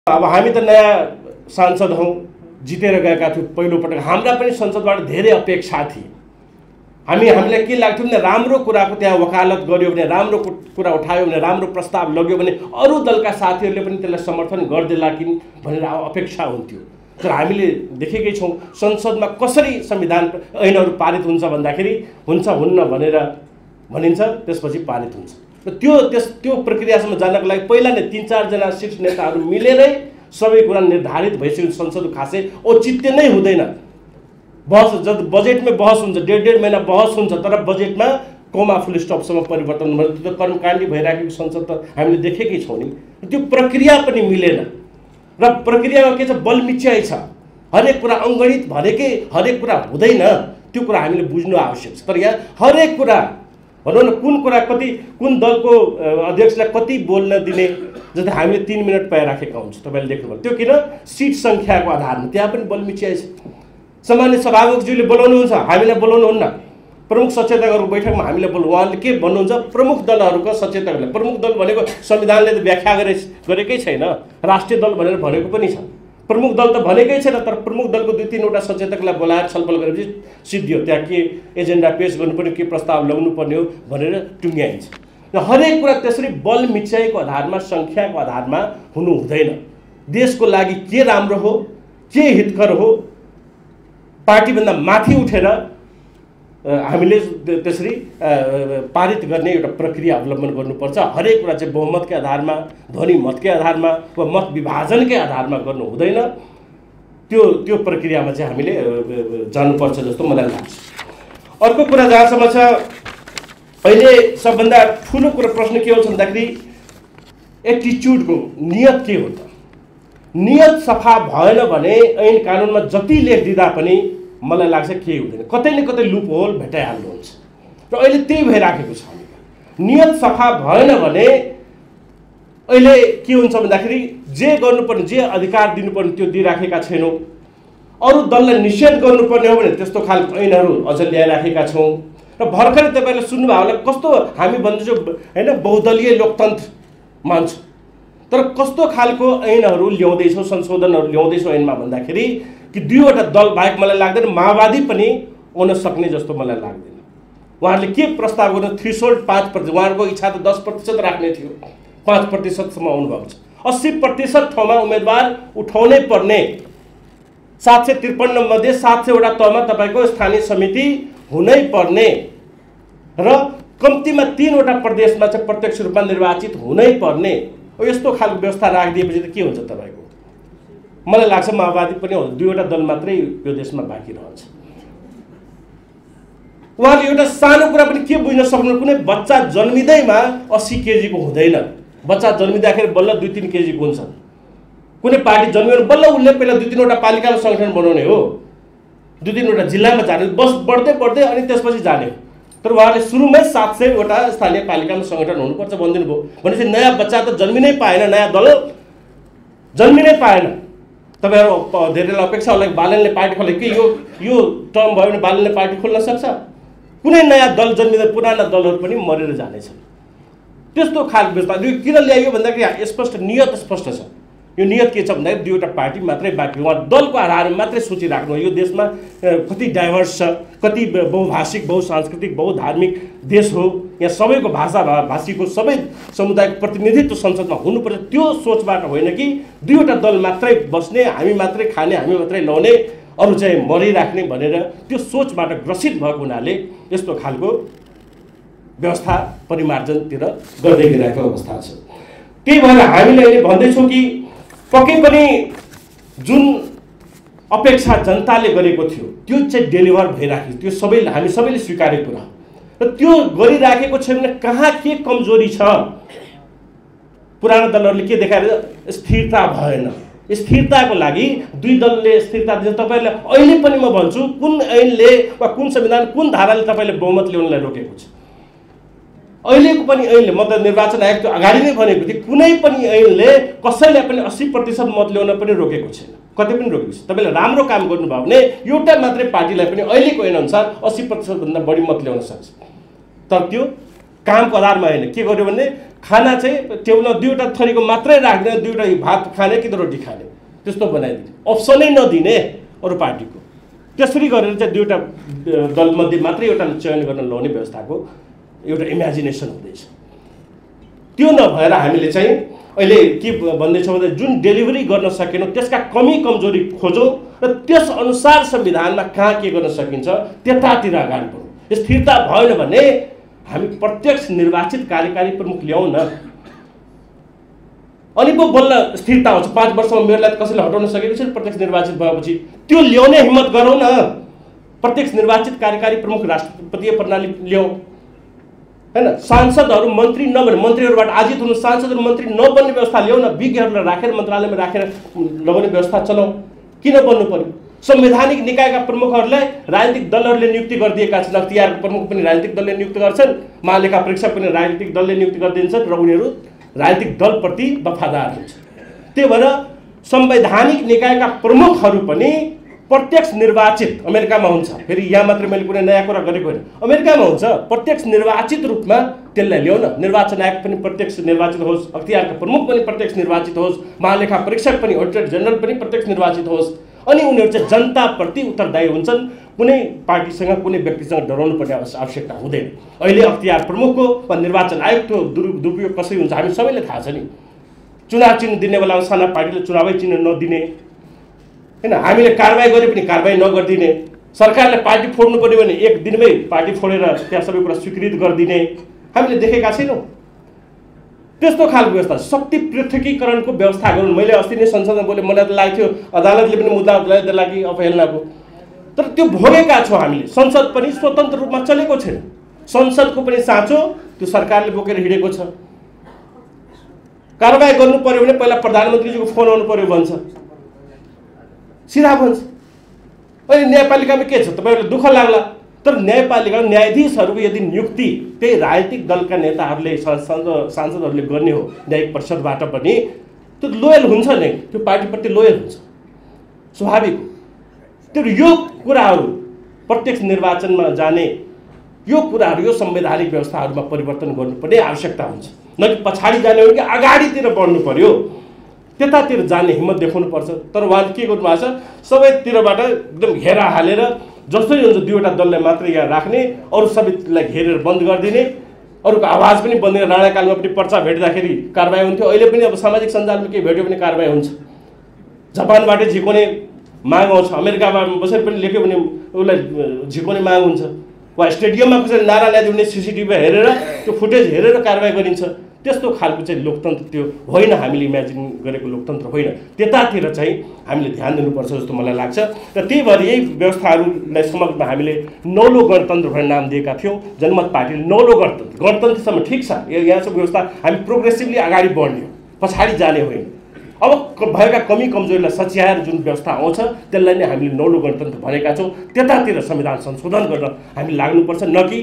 अब हामी त नयाँ सांसद हौँ, जितेर गएका थियौँ पहिलोपटक। हाम्रा पनि संसदबाट धेरै अपेक्षा थिए। हामीलाई के लाग्थ्यो भने राम्रो कुराको त्यहाँ वकालत गर्यो भने, राम्रो कुरा उठायो भने, राम्रो प्रस्ताव लग्यो भने अरू दलका साथीहरूले पनि त्यसलाई समर्थन गरिदेला कि भनेर अपेक्षा हुन्थ्यो। तर हामीले देखेकै छौँ संसदमा कसरी संविधान ऐनहरू पारित हुन्छ भन्दाखेरि हुन्छ हुन्न भनेर भनिन्छ, त्यसपछि पारित हुन्छ। र त्यो प्रक्रियासम्म जानका लागि पहिला नै 3-4 जना शीर्ष नेताहरू मिलेरै सबै कुरा निर्धारित भइसक्यो। संसद खासै औचित्य नै हुँदैन। बहस जब बजेटमै बहस हुन्छ, 1.5 महिना बहस हुन्छ, तर बजेटमा कोमा फुल स्टपसम्म परिवर्तन हुँदैन। त्यो त कर्मकाण्डी भइराखेको संसद त हामीले देखेकै छौँ नि। त्यो प्रक्रिया पनि मिलेन र प्रक्रियामा के छ, बलमिच्याइ छ। हरेक कुरा अङ्गणित भनेकै हरेक कुरा हुँदैन, त्यो कुरा हामीले बुझ्नु आवश्यक छ। तर यहाँ हरेक कुरा भनौँ न, कुन कुरा कति, कुन दलको अध्यक्षलाई कति बोल्न दिने, जस्तै हामीले 3 मिनट पाइराखेका हुन्छौँ, तपाईँले देख्नुभयो। त्यो किन, सिट सङ्ख्याको आधारमा त्यहाँ पनि बलमिच्याइ छ। सामान्य सभामुखज्यूले बोलाउनुहुन्छ, हामीलाई बोलाउनुहुन्न। प्रमुख सचेतकहरूको बैठकमा हामीले बोल्नु, उहाँले के भन्नुहुन्छ, प्रमुख दलहरूको सचेतकहरूलाई। प्रमुख दल भनेको संविधानले त व्याख्या गरेकै छैन, राष्ट्रिय दल भनेर भनेको पनि छ। प्रमुख दल त भनेकै छैन, तर प्रमुख दलको 2-3वटा सचेतकलाई बोलाएर छलफल गरेपछि सिद्धियो त्यहाँ के एजेन्डा पेश गर्नुपर्ने, के प्रस्ताव ल्याउनुपर्ने हो भनेर टुङ्ग्याइन्छ। र हरेक कुरा त्यसरी बल मिच्याइको आधारमा, सङ्ख्याको आधारमा हुनु हुँदैन। देशको लागि के राम्रो हो, के हितकर हो, पार्टीभन्दा माथि उठेर हामीले त्यसरी पारित गर्ने एउटा प्रक्रिया अवलम्बन गर्नुपर्छ। हरेक कुरा चाहिँ बहुमतकै आधारमा, ध्वनि मतकै आधारमा वा मत विभाजनकै आधारमा गर्नु हुँदैन। त्यो प्रक्रियामा चाहिँ हामीले जानुपर्छ जस्तो मलाई लाग्छ। अर्को कुरा जहाँसम्म छ, अहिले सबभन्दा ठुलो कुरा प्रश्न के हो भन्दाखेरि एटिच्युडको नियत के हो त। नियत सफा भएन भने ऐन कानुनमा जति लेखिदिँदा पनि मलाई लाग्छ केही हुँदैन, कतै न कतै लुप होल भेटाइहाल्नुहुन्छ। र अहिले त्यही भइराखेको छ। नियत सफा भएन भने अहिले के हुन्छ भन्दाखेरि जे गर्नुपर्ने, जे अधिकार दिनुपर्ने त्यो दिइराखेका छैनौँ। अरू दललाई निषेध गर्नुपर्ने हो भने त्यस्तो खालको ऐनहरू अझ ल्याइराखेका छौँ। र भर्खरै तपाईँहरूले सुन्नुभयो होला, कस्तो हामी भन्छौँ होइन, बहुदलीय लोकतन्त्र मान्छौँ, तर कस्तो खालको ऐनहरू ल्याउँदैछौँ, संशोधनहरू ल्याउँदैछौँ ऐनमा भन्दाखेरि कि 2वटा दल बाहेक मलाई लाग्दैन माओवादी पनि आउन सक्ने जस्तो मलाई लाग्दैन। उहाँहरूले के प्रस्ताव गर्नु, थ्रेसोल्ड 5%, उहाँहरूको इच्छा त 10% राख्ने थियो, 5%सम्म आउनुभएको छ। 80% ठाउँमा उम्मेदवार उठाउनै पर्ने, 753 मध्ये 700वटा तहमा तपाईँको स्थानीय समिति हुनै पर्ने र कम्तीमा 3वटा प्रदेशमा चाहिँ प्रत्यक्ष रूपमा निर्वाचित हुनै पर्ने, यस्तो खालको व्यवस्था राखिदिएपछि त के हुन्छ तपाईँको। मलाई लाग्छ माओवादी पनि 2वटा दल मात्रै यो देशमा बाँकी रहन्छ। उहाँले एउटा सानो कुरा पनि के बुझ्न सक्नु, कुनै बच्चा जन्मिँदैमा 80 केजीको हुँदैन। बच्चा जन्मिँदाखेरि बल्ल 2-3 केजीको हुन्छ। कुनै पार्टी जन्मियो भने बल्ल उसले पहिला 2-3वटा पालिकामा सङ्गठन बनाउने हो, 2-3वटा जिल्लामा जाने, बस बढ्दै बढ्दै अनि त्यसपछि जाने। तर उहाँले सुरुमै 700वटा स्थानीय पालिकामा सङ्गठन हुनुपर्छ भनिदिनु भयो। भनेपछि नयाँ बच्चा त जन्मिनै पाएन, नयाँ दल जन्मिनै पाएन। तपाईँहरू धेरैलाई अपेक्षा होला बालनले पार्टी खोले कि यो टर्म भयो भने बालनले पार्टी खोल्न सक्छ। कुनै नयाँ दल जन्मिँदा पुराना दलहरू पनि मरेर जानेछन्। त्यस्तो खालको व्यवस्था किन ल्याइयो भन्दाखेरि स्पष्ट नियत स्पष्ट छ। यो नियत के छ भन्दाखेरि 2वटा पार्टी मात्रै बाँकी, उहाँ दलको आधारमा मात्रै सूची राख्नु। यो देशमा कति डाइभर्स छ, कति बहुभाषिक, बहुसांस्कृतिक, बहुधार्मिक देश हो। यहाँ सबैको भाषीको सबै समुदायको प्रतिनिधित्व संसदमा हुनुपर्छ। त्यो सोचबाट होइन कि 2वटा दल मात्रै बस्ने, हामी मात्रै खाने, हामी मात्रै लाउने, अरू चाहिँ मरिराख्ने भनेर त्यो सोचबाट ग्रसित भएको हुनाले यस्तो खालको व्यवस्था परिमार्जनतिर गर्दै गइरहेको अवस्था छ। त्यही भएर हामीले अहिले भन्दैछौँ कि पक्कै पनि जुन अपेक्षा जनताले गरेको थियो त्यो चाहिँ डेलिभर भइराखेको, त्यो सबैले, हामी सबैले स्वीकारेको कुरा र त्यो गरिराखेको छैन भने कहाँ के कमजोरी छ। पुरानो दलहरूले के देखाएर स्थिरता भएन। स्थिरताको लागि 2 दलले स्थिरता दिन्छ। तपाईँहरूले अहिले पनि म भन्छु, कुन ऐनले वा कुन संविधान, कुन धाराले तपाईँले बहुमत ल्याउनलाई रोकेको छ। अहिलेको पनि ऐनले, म त निर्वाचन आयोगको अगाडि नै भनेको थिएँ, कुनै पनि ऐनले कसैलाई पनि 80% मत ल्याउन पनि रोकेको छैन, कतै पनि रोकेको छैन। तपाईँले राम्रो काम गर्नुभयो भने एउटा मात्रै पार्टीलाई पनि अहिलेको ऐनअनुसार 80% भन्दा बढी मत ल्याउन सक्छ। तर त्यो कामको आधारमा होइन, के गर्यो भने खाना चाहिँ टेबलमा दुईवटा थरीको मात्रै राख्दैन, दुईवटा भात खाने कि त रोटी खाने त्यस्तो बनाइदिने, अप्सनै नदिने अरू पार्टीको। त्यसरी गरेर चाहिँ दुईवटा दलमध्ये मात्रै एउटा चयन गर्न लाउने व्यवस्थाको एउटा इमेजिनेसन हुँदैछ। त्यो नभएर हामीले चाहिँ अहिले के भन्दैछौँ भने जुन डेलिभरी गर्न सकेनौँ त्यसका कमी कमजोरी खोजौँ र त्यसअनुसार संविधानमा कहाँ के गर्न सकिन्छ त्यतातिर अगाडि बढौँ। स्थिरता भएन भने हामी प्रत्यक्ष निर्वाचित कार्यकारी प्रमुख ल्याउँ न, अनि पो बल्ल स्थिरता हुन्छ। 5 वर्षमा मेयरलाई कसैले हटाउन सकेको छैन, प्रत्यक्ष निर्वाचित भएपछि त्यो ल्याउने हिम्मत गरौँ न। प्रत्यक्ष निर्वाचित कार्यकारी प्रमुख राष्ट्रपतीय प्रणाली ल्याउँ हैन। सांसदहरू मन्त्री नबने, मन्त्रीहरूबाट आजित हुनु सांसदहरू मन्त्री नबन्ने व्यवस्था ल्याउँ न। विज्ञहरूलाई राखेर मन्त्रालयमा राखेर लगाउने व्यवस्था चलाउँ। किन बन्नु पर्यो? संवैधानिक निकायका प्रमुखहरूलाई राजनीतिक दलहरूले नियुक्ति गरिदिएका छन्। अख्तियारको प्रमुख पनि राजनीतिक दलले नियुक्त गर्छन्, महालेखा परीक्षक पनि राजनीतिक दलले नियुक्ति गरिदिन्छन् र उनीहरू राजनीतिक दलप्रति वफादार हुन्छ। त्यही भएर संवैधानिक निकायका प्रमुखहरू पनि प्रत्यक्ष निर्वाचित अमेरिकामा हुन्छ। फेरि यहाँ मात्रै मैले कुनै नयाँ कुरा गरेको होइन, अमेरिकामा हुन्छ। प्रत्यक्ष निर्वाचित रूपमा त्यसलाई ल्याउन। निर्वाचन आयोग पनि प्रत्यक्ष निर्वाचित होस्, अख्तियारका प्रमुख पनि प्रत्यक्ष निर्वाचित होस्, महालेखा परीक्षक पनि, अडिटर जनरल पनि प्रत्यक्ष निर्वाचित होस्। अनि उनीहरू चाहिँ जनताप्रति उत्तरदायी हुन्छन्। कुनै पार्टीसँग कुनै व्यक्तिसँग डराउनु पर्ने आवश्यकता हुँदैन। अहिले अख्तियार प्रमुखको वा निर्वाचन आयोगको दुरुपयोग कसरी हुन्छ हामी सबैले थाहा छ नि। चुनाव चिन्ह दिने बेलामा साना पार्टीले चुनावै चिन्ह नदिने हैन, हामीले कारबाही गरे पनि कारबाही नगरिदिने, सरकारले पार्टी फोड्नु पर्यो भने एक दिनमै पार्टी फोडेर त्यहाँ सबै कुरा स्वीकृत गरिदिने हामीले देखेका छैनौँ। त्यस्तो खालको व्यवस्था, शक्ति पृथकीकरणको व्यवस्था गरौँ। मैले अस्ति नै संसदमा बोले, मलाई त लाग्थ्यो अदालतले पनि मुद्दा दिएला कि अवहेलनाको, तर त्यो भोगेका छौँ हामीले। संसद पनि स्वतन्त्र रूपमा चलेको छैन। संसदको पनि साँचो त्यो सरकारले बोकेर हिँडेको छ। कारबाही गर्नु पर्यो भने पहिला प्रधानमन्त्रीजीको फोन आउनु पर्यो भन्छ, सिधा भन्छ। अहिले न्यायपालिकामा के छ तपाईँहरूलाई दुःख लाग्ला, तर न्यायपालिकामा न्यायाधीशहरूको यदि नियुक्ति त्यही राजनीतिक दलका नेताहरूले सांसदहरूले गर्ने हो न्यायिक परिषदबाट पनि, त्यो लोयल हुन्छ नै, त्यो पार्टीप्रति लोयल हुन्छ, स्वाभाविक। त्यो यो कुराहरू प्रत्यक्ष निर्वाचनमा जाने यो कुराहरू यो संवैधानिक व्यवस्थाहरूमा परिवर्तन गर्नुपर्ने आवश्यकता हुन्छ। न कि पछाडि जाने हो कि अगाडितिर बढ्नु पर्यो, त्यतातिर जाने हिम्मत देखाउनुपर्छ। तर उहाँले के गर्नुभएको छ, सबैतिरबाट एकदम घेरा हालेर जसरी हुन्छ दुईवटा दललाई मात्रै यहाँ राख्ने, अरू सबैलाई घेरेर बन्द गरिदिने, अरूको आवाज पनि बन्दैन। राणाकालमा पनि पर्चा भेट्दाखेरि कारबाही हुन्थ्यो, अहिले पनि अब सामाजिक सञ्जालमा केही भेट्यो भने कारबाही हुन्छ। जापानबाटै झिकोने माग आउँछ, अमेरिकामा बसेर पनि लेख्यो भने उसलाई झिकोने माग हुन्छ, वा स्टेडियममा कसैले नारा ल्याइदिउने सिसिटिभीमा हेरेर त्यो फुटेज हेरेर कारबाही गरिन्छ। त्यस्तो खालको चाहिँ लोकतन्त्र त्यो होइन, हामीले इमेजिन गरेको लोकतन्त्र होइन। त्यतातिर चाहिँ हामीले ध्यान दिनुपर्छ जस्तो मलाई लाग्छ। र त्यही भएर यही व्यवस्थाहरूलाई समग्रमा हामीले नौलो गणतन्त्र भनेर नाम दिएका थियौँ। जनमत पार्टीले नौलो गणतन्त्र, गणतन्त्रसम्म ठिक छ, यहाँको व्यवस्था हामी प्रोग्रेसिभली अगाडि बढ्ने हो, पछाडि जाने होइन। अब भएका कमी कमजोरीलाई सच्याएर जुन व्यवस्था आउँछ त्यसलाई नै हामीले नौलो गणतन्त्र भनेका छौँ। त्यतातिर संविधान संशोधन गर्न हामी लाग्नुपर्छ, न कि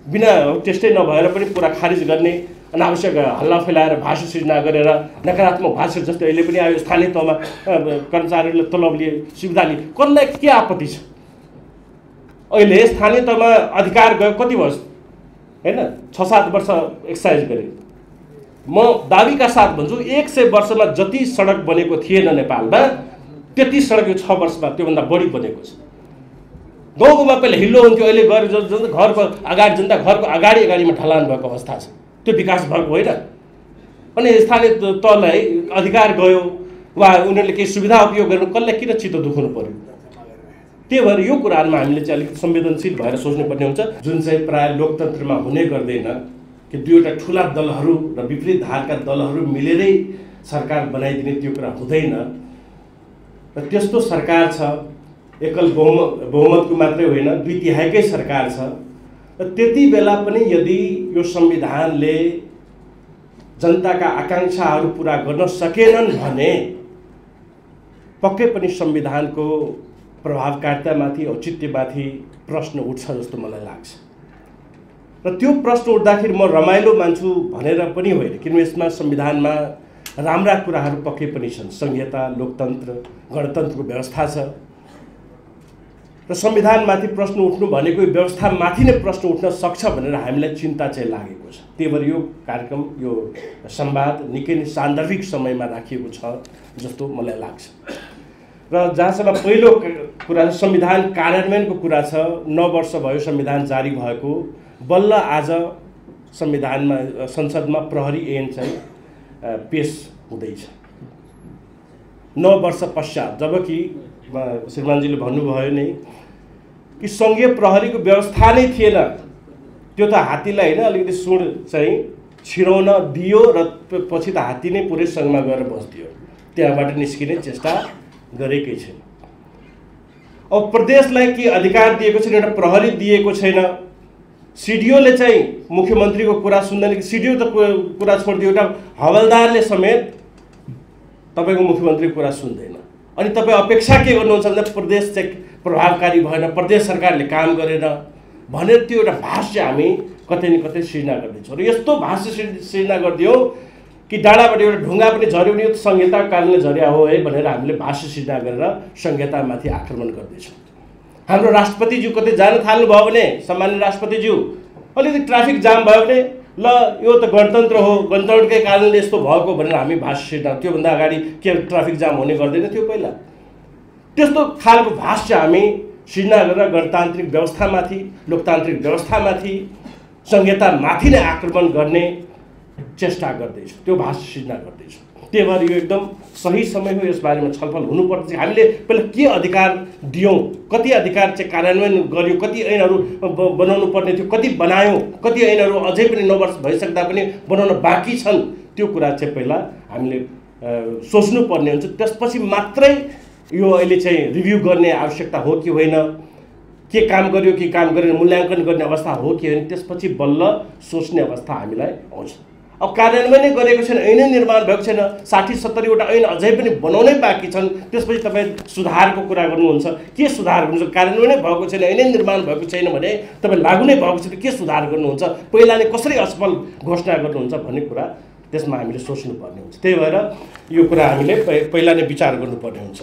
बिना टेस्टै नभएर पनि पुरा खारिज गर्ने, अनावश्यक हल्ला फैलाएर भाषा सृजना गरेर नकारात्मक भाषा जस्तै अहिले पनि आयो। स्थानीय तहमा कर्मचारीहरूले तलब लिए, सुविधा लिए, कसलाई के आपत्ति छ? अहिले स्थानीय तहमा अधिकार गयो कति वर्ष होइन, 6-7 वर्ष एक्सर्साइज गरे। म दाबीका साथ भन्छु 100 वर्षमा जति सडक बनेको थिएन नेपालमा त्यति सडक यो 6 वर्षमा त्योभन्दा बढी बनेको छ। गाउँमा पहिला हिल्लो हुन्थ्यो, अहिले घर घरको अगाडि जनता घरको अगाडिमा ढलान भएको अवस्था छ। त्यो विकास भएको होइन। अनि स्थानीय तहलाई अधिकार गयो वा उनीहरूले केही सुविधा उपयोग गर्नु, कसलाई किन चित्त दुखाउनु पर्यो? त्यही भएर यो कुराहरूमा हामीले चाहिँ अलिकति संवेदनशील भएर सोच्नुपर्ने हुन्छ, जुन चाहिँ प्रायः लोकतन्त्रमा हुने गर्दैन कि दुईवटा ठुला दलहरू र विपरीत धारका दलहरू मिलेरै सरकार बनाइदिने त्यो कुरा हुँदैन। र त्यस्तो सरकार छ, एकल बहुमतको मात्रै होइन, 2/3 सरकार छ। र त्यति बेला पनि यदि यो संविधानले जनताका आकाङ्क्षाहरू पुरा गर्न सकेनन् भने पक्कै पनि संविधानको प्रभावकारितामाथि औचित्यमाथि प्रश्न उठ्छ जस्तो मलाई लाग्छ। र त्यो प्रश्न उठ्दाखेरि म रमाइलो मान्छु भनेर पनि होइन, किनभने यसमा संविधानमा राम्रा कुराहरू पक्कै पनि छन्। संहिता, लोकतन्त्र, गणतन्त्रको व्यवस्था छ। र संविधानमाथि प्रश्न उठ्नु भनेको व्यवस्थामाथि नै प्रश्न उठ्न सक्छ भनेर हामीलाई चिन्ता चाहिँ लागेको छ। त्यही भएर यो कार्यक्रम, यो संवाद निकै नै सान्दर्भिक समयमा राखिएको छ जस्तो मलाई लाग्छ। र जहाँसम्म पहिलो कुरा संविधान कार्यान्वयनको कुरा छ, 9 वर्ष भयो संविधान जारी भएको, बल्ल आज संविधानमा संसदमा प्रहरी ऐन चाहिँ पेश हुँदैछ 9 वर्ष पश्चात। जबकि श्रीमानजीले भन्नुभयो नै कि सङ्घीय प्रहरीको व्यवस्था नै थिएन, त्यो त हात्तीलाई होइन अलिकति सुँड चाहिँ छिराउन दियो र पछि त हात्ती नै पुरै सङ्घमा गएर बस्दियो, त्यहाँबाट निस्किने चेष्टा गरेकै छैन। अब प्रदेशलाई के अधिकार दिएको छैन, एउटा प्रहरी दिएको छैन। सिडिओले चाहिँ मुख्यमन्त्रीको कुरा सुन्दैन कि, सिडिओ त कुरा छोडिदियो, एउटा हवलदारले समेत तपाईँको मुख्यमन्त्रीको कुरा सुन्दैन। अनि तपाईँ अपेक्षा के गर्नुहुन्छ भन्दा प्रदेश चाहिँ प्रभावकारी भएन, प्रदेश सरकारले काम गरेन भनेर त्यो एउटा भाष्य हामी कतै न कतै सिर्जना गर्दैछौँ। र यस्तो भाष्य सिर्जना गरिदियौँ कि डाँडाबाट एउटा ढुङ्गा पनि झऱ्यो भने यो संहिताको कारणले झर्या हो है भनेर हामीले भाष्य सिर्जना गरेर संहितामाथि आक्रमण गर्दैछौँ। हाम्रो राष्ट्रपतिज्यू कतै जान थाल्नुभयो भने, सामान्य राष्ट्रपतिज्यू अलिकति ट्राफिक जाम भयो भने ल यो त गणतन्त्र हो, गणतन्त्रकै कारणले यस्तो भएको भनेर हामी भाष्य सिर्जना, त्योभन्दा अगाडि के ट्राफिक जाम हुने गर्दैन थियो पहिला, त्यस्तो खालको भाष्य हामी सिर्जना गरेर गणतान्त्रिक व्यवस्थामाथि, लोकतान्त्रिक व्यवस्थामाथि, संहितामाथि नै आक्रमण गर्ने चेष्टा गर्दैछौँ, त्यो भाष्य सिर्जना गर्दैछौँ। त्यही भएर यो एकदम सही समय हो, यसबारेमा छलफल हुनुपर्छ। हामीले पहिला के अधिकार दियौँ, कति अधिकार चाहिँ कार्यान्वयन गर्यो, कति ऐनहरू बनाउनु पर्ने थियो, कति बनायौँ, कति ऐनहरू अझै पनि 9 वर्ष भइसक्दा पनि बनाउन बाँकी छन्, त्यो कुरा चाहिँ पहिला हामीले सोच्नुपर्ने हुन्छ। त्यसपछि मात्रै यो अहिले चाहिँ रिभ्यू गर्ने आवश्यकता हो कि होइन, के काम गर्यो कि काम गरेन मूल्याङ्कन गर्ने अवस्था हो कि होइन, त्यसपछि बल्ल सोच्ने अवस्था हामीलाई आउँछ। अब कार्यान्वयनै गरेको छैन, ऐनै निर्माण भएको छैन, 60-70 वटा ऐन अझै पनि बनाउनै बाँकी छन्, त्यसपछि तपाईँ सुधारको कुरा गर्नुहुन्छ। के सुधार गर्नुहुन्छ? कार्यान्वयनै भएको छैन, ऐनै निर्माण भएको छैन भने तपाईँ लागु नै भएको छैन, के सुधार गर्नुहुन्छ? पहिला नै कसरी असफल घोषणा गर्नुहुन्छ भन्ने कुरा त्यसमा हामीले सोच्नुपर्ने हुन्छ। त्यही भएर यो कुरा हामीले पहिला नै विचार गर्नुपर्ने हुन्छ।